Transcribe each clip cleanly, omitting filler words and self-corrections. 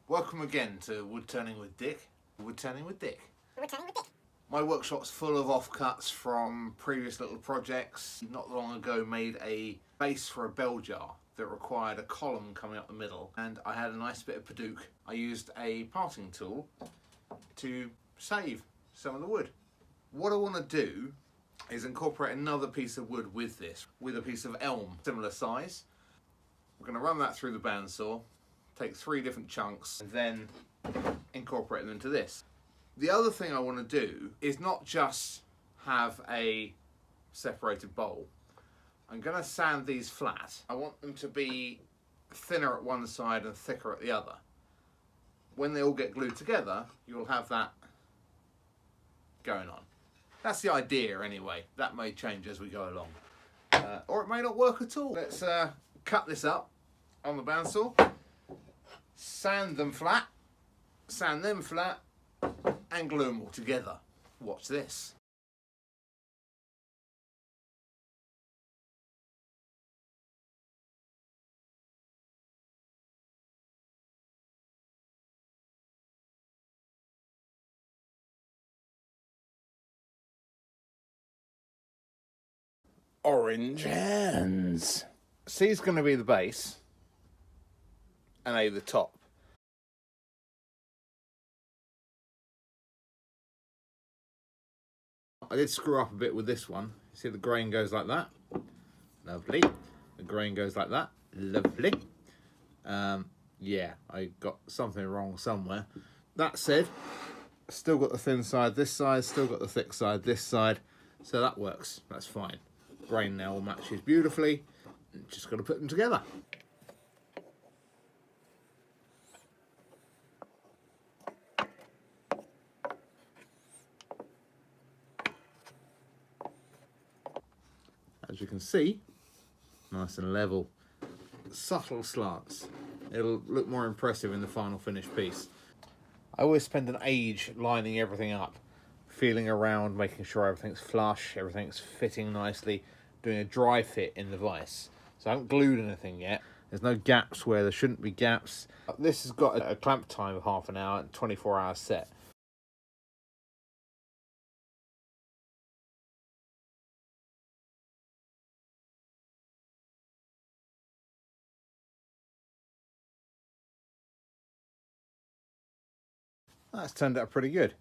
Welcome again to Woodturning with Dick. Woodturning with Dick. Woodturning with Dick. My workshop's full of offcuts from previous little projects. Not long ago made a base for a bell jar that required a column coming up the middle, and I had a nice bit of Padauk. I used a parting tool to save some of the wood. What I want to do is incorporate another piece of wood with this, with a piece of elm, similar size. We're going to run that through the bandsaw, take 3 different chunks, and then incorporate them into this. The other thing I want to do is not just have a separated bowl. I'm going to sand these flat. I want them to be thinner at one side and thicker at the other. When they all get glued together, you'll have that going on. That's the idea anyway. That may change as we go along. Or it may not work at all. Let's cut this up on the bandsaw, sand them flat, sand them flat, and glue them all together. Watch this. Orange hands. C's going to be the base and A the top. I did screw up a bit with this one. See, the grain goes like that. Lovely. The grain goes like that. Lovely. Yeah, I got something wrong somewhere. That said, still got the thin side this side, still got the thick side this side. So that works. That's fine. Grain now all matches beautifully. Just got to put them together. As you can see, nice and level. Subtle slants. It'll look more impressive in the final finished piece. I always spend an age lining everything up, feeling around, making sure everything's flush, everything's fitting nicely, doing a dry fit in the vise. So I haven't glued anything yet. There's no gaps where there shouldn't be gaps. This has got a clamp time of half an hour and 24-hour set. That's turned out pretty good.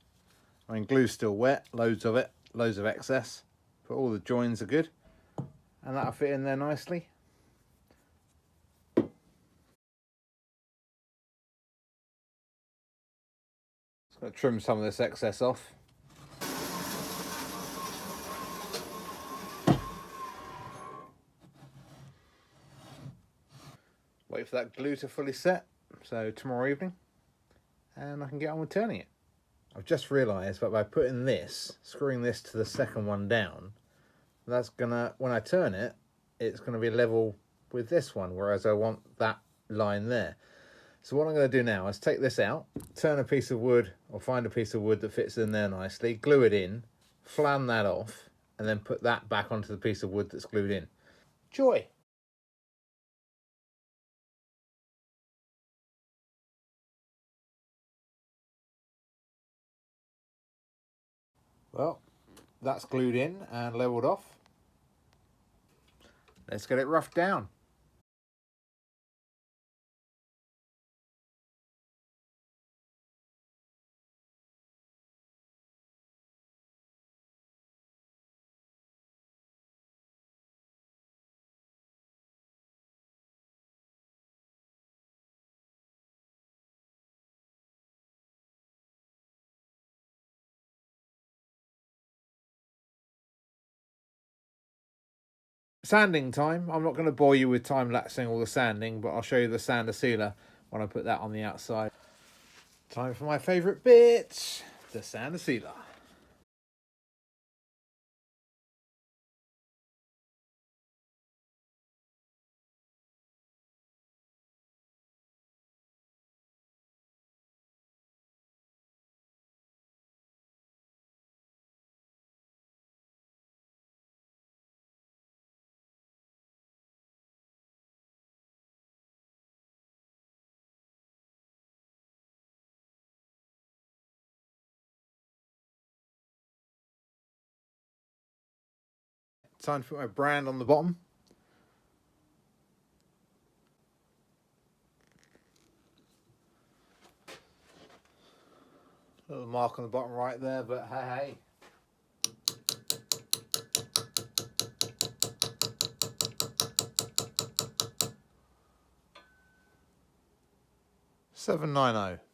I mean, glue's still wet, loads of it, loads of excess, but all the joins are good, and that'll fit in there nicely. Just got to trim some of this excess off. Wait for that glue to fully set, so tomorrow evening, and I can get on with turning it. I've just realised that by putting this, screwing this to the second one down, that's gonna, when I turn it, it's gonna be level with this one, whereas I want that line there. So what I'm gonna do now is take this out, turn a piece of wood, or find a piece of wood that fits in there nicely, glue it in, flan that off, and then put that back onto the piece of wood that's glued in. Joy! Well, that's glued in and levelled off. Let's get it roughed down. Sanding time. I'm not going to bore you with time-lapsing all the sanding, but I'll show you the sander sealer when I put that on the outside. Time for my favourite bit, the sander sealer. Time to put my brand on the bottom. Little mark on the bottom right there, but hey. 790.